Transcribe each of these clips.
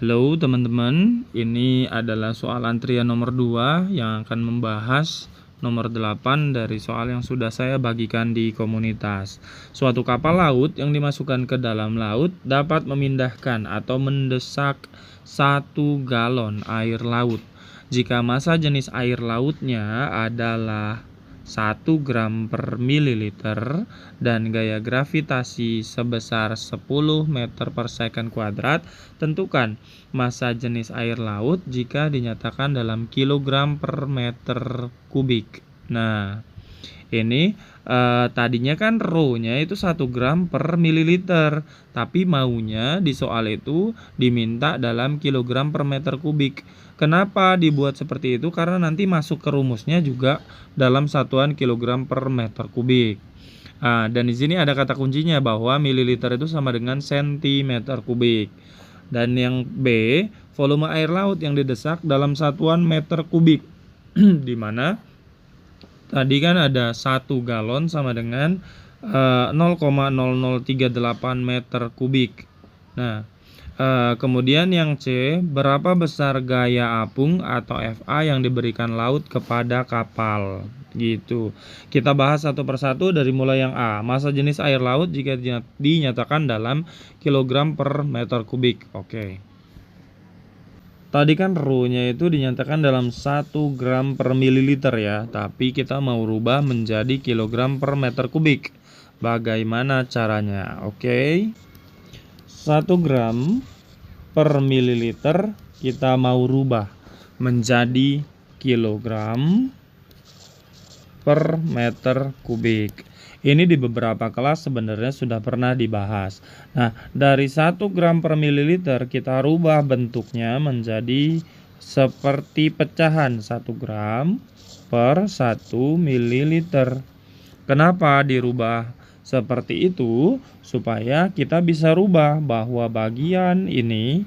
Halo teman-teman, ini adalah soal antrian nomor 2 yang akan membahas nomor 8 dari soal yang sudah saya bagikan di komunitas. Suatu kapal laut yang dimasukkan ke dalam laut dapat memindahkan atau mendesak 1 galon air laut. Jika massa jenis air lautnya adalah 1 gram per mililiter dan gaya gravitasi sebesar 10 meter per second kuadrat, tentukan massa jenis air laut jika dinyatakan dalam kilogram per meter kubik. Nah, ini tadinya kan rho-nya itu 1 gram per mililiter, tapi maunya di soal itu diminta dalam kilogram per meter kubik. Kenapa dibuat seperti itu? Karena nanti masuk ke rumusnya juga dalam satuan kilogram per meter kubik. Dan di sini ada kata kuncinya bahwa mililiter itu sama dengan sentimeter kubik. Dan yang B, volume air laut yang didesak dalam satuan meter kubik. Di mana tadi kan ada 1 galon sama dengan 0,0038 meter kubik. Nah, kemudian yang C, berapa besar gaya apung atau FA yang diberikan laut kepada kapal, gitu. Kita bahas satu persatu dari mulai yang A. Massa jenis air laut jika dinyatakan dalam kilogram per meter kubik. Oke. Tadi kan rho-nya itu dinyatakan dalam 1 gram per mililiter ya, tapi kita mau rubah menjadi kilogram per meter kubik. Bagaimana caranya? Oke. 1 gram per mililiter kita mau rubah menjadi kilogram per meter kubik. Ini di beberapa kelas sebenarnya sudah pernah dibahas. Nah, dari 1 gram per mililiter kita rubah bentuknya menjadi seperti pecahan 1 gram per 1 mililiter. Kenapa dirubah seperti itu? Supaya kita bisa rubah bahwa bagian ini,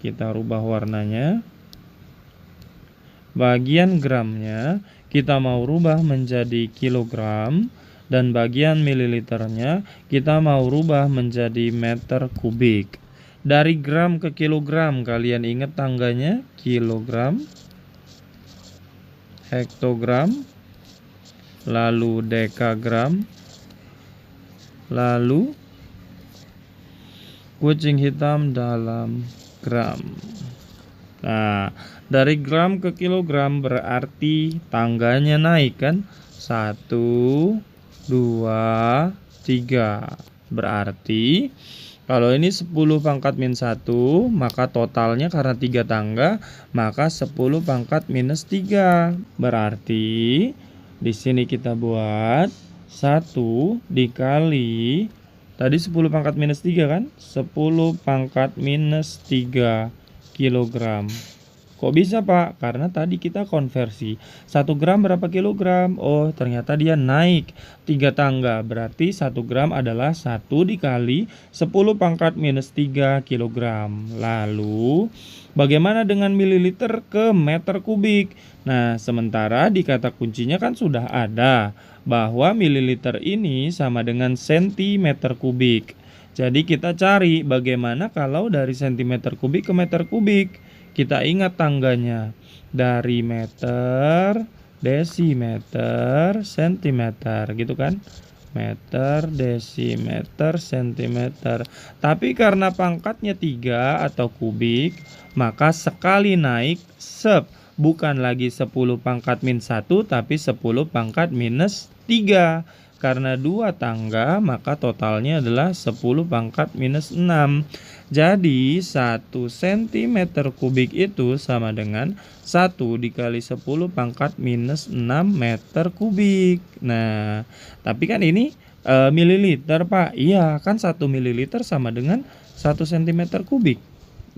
kita rubah warnanya, bagian gramnya kita mau rubah menjadi kilogram, dan bagian mililiternya kita mau rubah menjadi meter kubik. Dari gram ke kilogram, kalian ingat tangganya? Kilogram, hektogram, lalu dekagram, lalu kucing hitam dalam gram. Nah, dari gram ke kilogram berarti tangganya naik kan? 1, 2, 3. Berarti kalau ini 10 pangkat min 1, maka totalnya karena 3 tangga, maka 10 pangkat minus 3. Berarti di sini kita buat 1 dikali, tadi 10 pangkat minus 3 kan? 10 pangkat minus 3 kilogram. Kok bisa Pak? Karena tadi kita konversi 1 gram berapa kilogram? Oh, ternyata dia naik 3 tangga. Berarti 1 gram adalah 1 dikali 10 pangkat minus 3 kilogram. Lalu bagaimana dengan mililiter ke meter kubik? Nah, sementara di kata kuncinya kan sudah ada bahwa mililiter ini sama dengan sentimeter kubik. Jadi kita cari bagaimana kalau dari sentimeter kubik ke meter kubik. Kita ingat tangganya dari meter, desimeter, sentimeter, gitu kan? Meter, desimeter, sentimeter. Tapi karena pangkatnya 3 atau kubik, maka sekali naik bukan lagi 10 pangkat min 1, tapi 10 pangkat minus 3. Karena 2 tangga, maka totalnya adalah 10 pangkat minus 6. Jadi 1 cm kubik itu sama dengan 1 dikali 10 pangkat minus 6 meter kubik. Nah, tapi kan ini mililiter Pak. Iya, kan 1 mililiter sama dengan 1 cm kubik.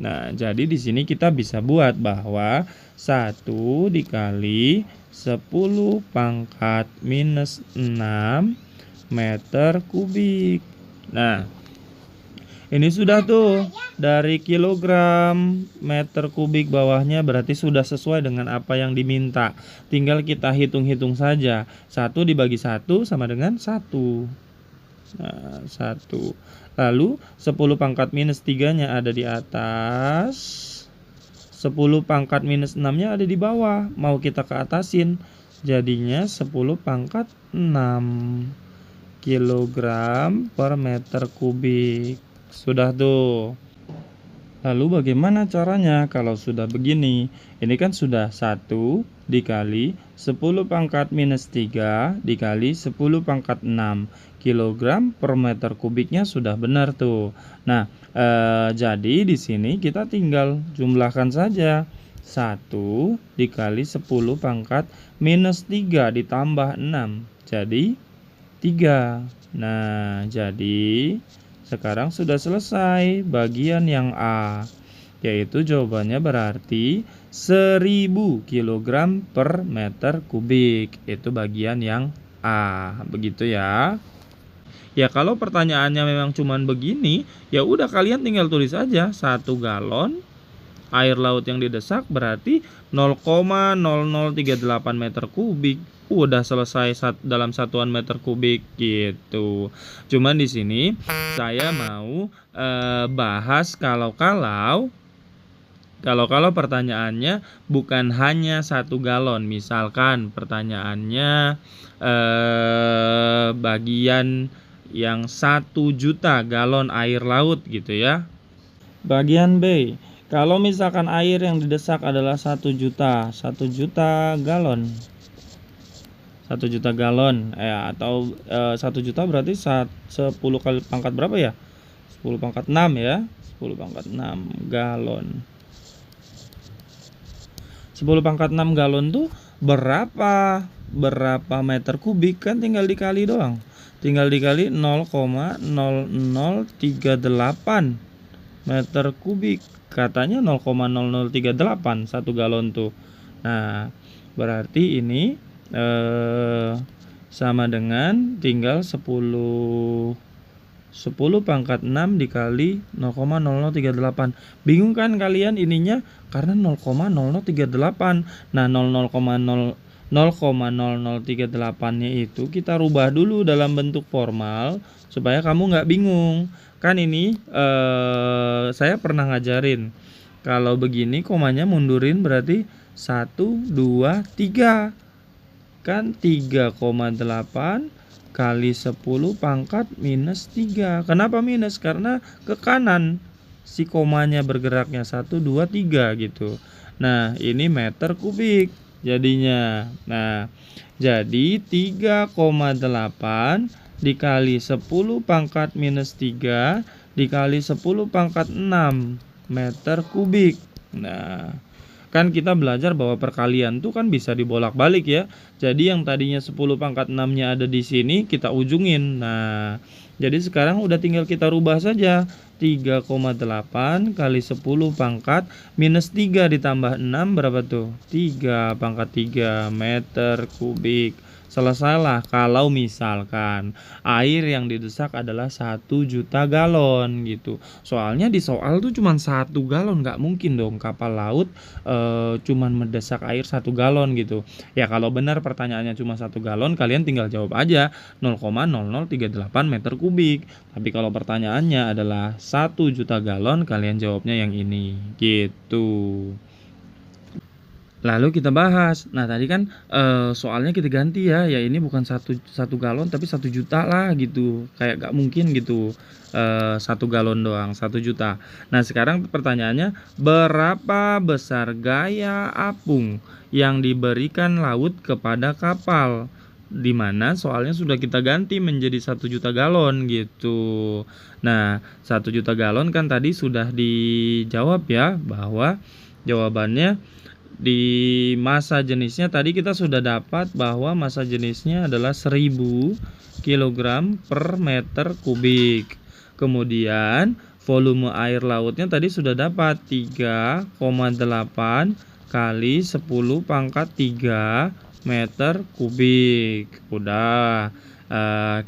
Nah, jadi di sini kita bisa buat bahwa 1 dikali 10 pangkat minus 6 meter kubik. Nah, ini sudah tuh dari kilogram, meter kubik bawahnya berarti sudah sesuai dengan apa yang diminta. Tinggal kita hitung-hitung saja. 1 dibagi 1 sama dengan 1. Nah, 1. Lalu 10 pangkat minus 3-nya ada di atas, 10 pangkat minus 6-nya ada di bawah. Mau kita ke atasin, jadinya 10 pangkat 6 kilogram per meter kubik. Sudah tuh. Lalu bagaimana caranya kalau sudah begini? Ini kan sudah 1 dikali 10 pangkat minus 3 dikali 10 pangkat 6 kilogram per meter kubiknya sudah benar tuh. Nah, jadi di sini kita tinggal jumlahkan saja. 1 dikali 10 pangkat minus 3 ditambah 6. Jadi 3. Nah, jadi sekarang sudah selesai bagian yang A, yaitu jawabannya berarti 1000 kg per meter kubik. Itu bagian yang A, begitu ya. Ya kalau pertanyaannya memang cuman begini, ya udah kalian tinggal tulis aja 1 galon air laut yang didesak berarti 0,0038 meter kubik. Udah selesai dalam satuan meter kubik gitu. Cuman di sini saya mau bahas kalau pertanyaannya bukan hanya 1 galon. Misalkan pertanyaannya bagian yang 1 juta galon air laut gitu ya. Bagian B, kalau misalkan air yang didesak adalah 1 juta galon. 1 juta galon ya, atau 1 juta berarti 10 kali pangkat berapa ya? 10 pangkat 6 ya. 10 pangkat 6 galon. 10 pangkat 6 galon tuh berapa meter kubik? Kan tinggal dikali doang. Tinggal dikali 0,0038 meter kubik. Katanya 0,0038 1 galon tuh. Nah, berarti ini sama dengan tinggal 10 pangkat 6 dikali 0,0038. Bingung kan kalian ininya? Karena 0,0038. Nah, 0,0038-nya itu kita rubah dulu dalam bentuk formal supaya kamu nggak bingung. Kan ini saya pernah ngajarin. Kalau begini komanya mundurin berarti 1, 2, 3. Kan 3,8 kali 10 pangkat minus 3. Kenapa minus? Karena ke kanan si komanya bergeraknya 1, 2, 3 gitu. Nah, ini meter kubik jadinya. Nah, jadi 3,8 dikali 10 pangkat minus 3 dikali 10 pangkat 6 meter kubik. Nah, kan kita belajar bahwa perkalian tuh kan bisa dibolak-balik ya. Jadi yang tadinya 10 pangkat 6-nya ada di sini, kita ujungin. Nah, jadi sekarang udah tinggal kita rubah saja. 3,8 kali 10 pangkat minus 3 ditambah 6 berapa tuh? 3 pangkat 3 meter kubik. Selesailah kalau misalkan air yang didesak adalah 1 juta galon gitu. Soalnya di soal tuh cuma 1 galon, nggak mungkin dong kapal laut cuman mendesak air 1 galon gitu. Ya kalau benar pertanyaannya cuma 1 galon, kalian tinggal jawab aja 0,0038 meter kubik. Tapi kalau pertanyaannya adalah 1 juta galon, kalian jawabnya yang ini gitu. Lalu kita bahas. Nah, tadi kan soalnya kita ganti ya. Ya ini bukan 1 galon tapi 1 juta lah gitu. Kayak gak mungkin gitu. 1 galon doang 1 juta. Nah, sekarang pertanyaannya, berapa besar gaya apung yang diberikan laut kepada kapal? Dimana soalnya sudah kita ganti menjadi 1 juta galon gitu. Nah, 1 juta galon kan tadi sudah dijawab ya, bahwa jawabannya di massa jenisnya tadi kita sudah dapat bahwa massa jenisnya adalah 1000 kg per meter kubik. Kemudian volume air lautnya tadi sudah dapat 3,8 kali 10 pangkat 3 meter kubik. Udah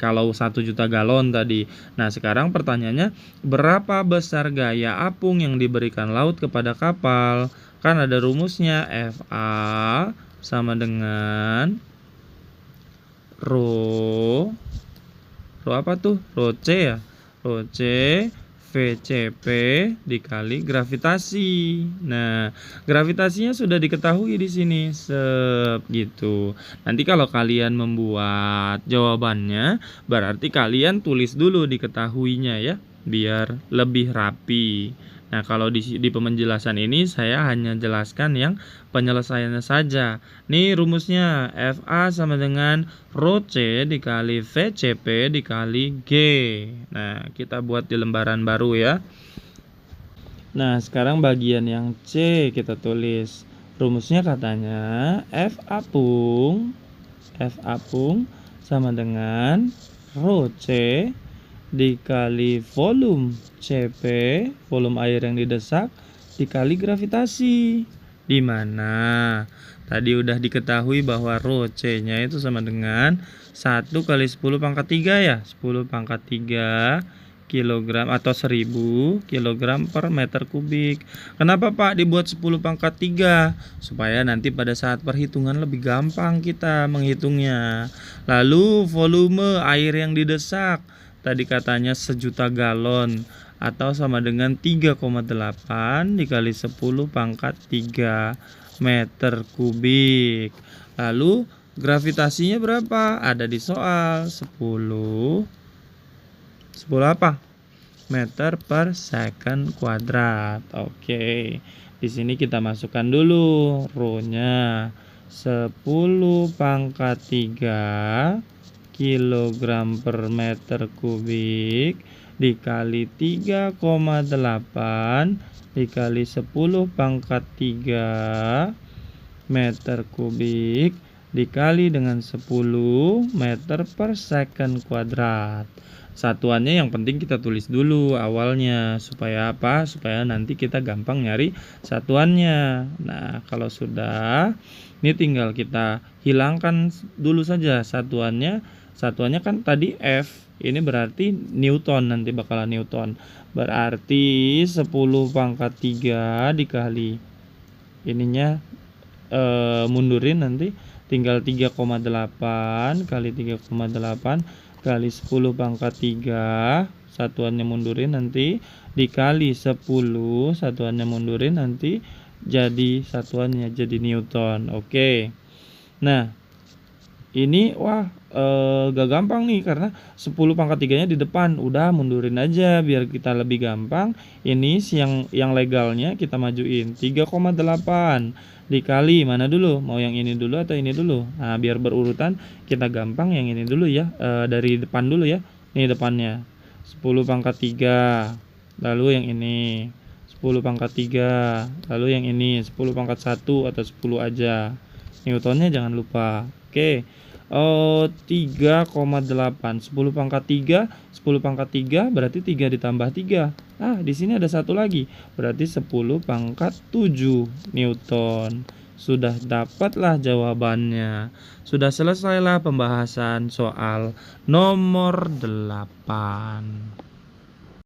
kalau 1 juta galon tadi. Nah, sekarang pertanyaannya, berapa besar gaya apung yang diberikan laut kepada kapal? Kan ada rumusnya, FA sama dengan Rho apa tuh? Rho C ya? Rho C VCP dikali gravitasi. Nah, gravitasinya sudah diketahui di sini, gitu. Nanti kalau kalian membuat jawabannya, berarti kalian tulis dulu diketahuinya ya, biar lebih rapi. Nah, kalau di penjelasan ini saya hanya jelaskan yang penyelesaiannya saja. Nih rumusnya, FA sama dengan Rho C dikali VCP dikali G. Nah, kita buat di lembaran baru ya. Nah, sekarang bagian yang C kita tulis. Rumusnya katanya FA pung sama dengan Rho C dikali volume CP, volume air yang didesak, dikali gravitasi. Di mana tadi udah diketahui bahwa Rho C-nya itu sama dengan 1 kali 10 pangkat 3 ya. 10 pangkat 3 kilogram atau 1000 kilogram per meter kubik. Kenapa Pak dibuat 10 pangkat 3? Supaya nanti pada saat perhitungan lebih gampang kita menghitungnya. Lalu volume air yang didesak tadi katanya 1.000.000 galon atau sama dengan 3,8 dikali 10 pangkat 3 meter kubik. Lalu gravitasinya berapa? Ada di soal 10 apa? Meter per second kuadrat. Oke. Di sini kita masukkan dulu rho-nya 10 pangkat 3 kilogram per meter kubik dikali 3,8 dikali 10 pangkat 3 meter kubik dikali dengan 10 meter per second kuadrat. Satuannya yang penting kita tulis dulu awalnya. Supaya apa? Supaya nanti kita gampang nyari satuannya. Nah, kalau sudah, ini tinggal kita hilangkan dulu saja satuannya. Satuannya kan tadi F, ini berarti Newton, nanti bakalan Newton. Berarti 10 pangkat 3 dikali ininya mundurin nanti tinggal 3,8 kali 3,8 kali 10 pangkat 3 satuannya mundurin nanti dikali 10 satuannya mundurin nanti jadi satuannya jadi Newton. Oke. Nah, ini gak gampang nih karena 10 pangkat 3 nya di depan. Udah mundurin aja biar kita lebih gampang. Ini yang legalnya kita majuin 3,8 dikali mana dulu? Mau yang ini dulu atau ini dulu? Nah, biar berurutan kita gampang yang ini dulu ya. Dari depan dulu ya. Ini depannya 10 pangkat 3. Lalu yang ini 10 pangkat 3. Lalu yang ini 10 pangkat 1 atau 10 aja. Newtonnya jangan lupa. Oke. 3,8 10 pangkat 3 10 pangkat 3 berarti 3 ditambah 3. Di sini ada satu lagi. Berarti 10 pangkat 7 Newton. Sudah dapatlah jawabannya. Sudah selesailah pembahasan soal nomor 8.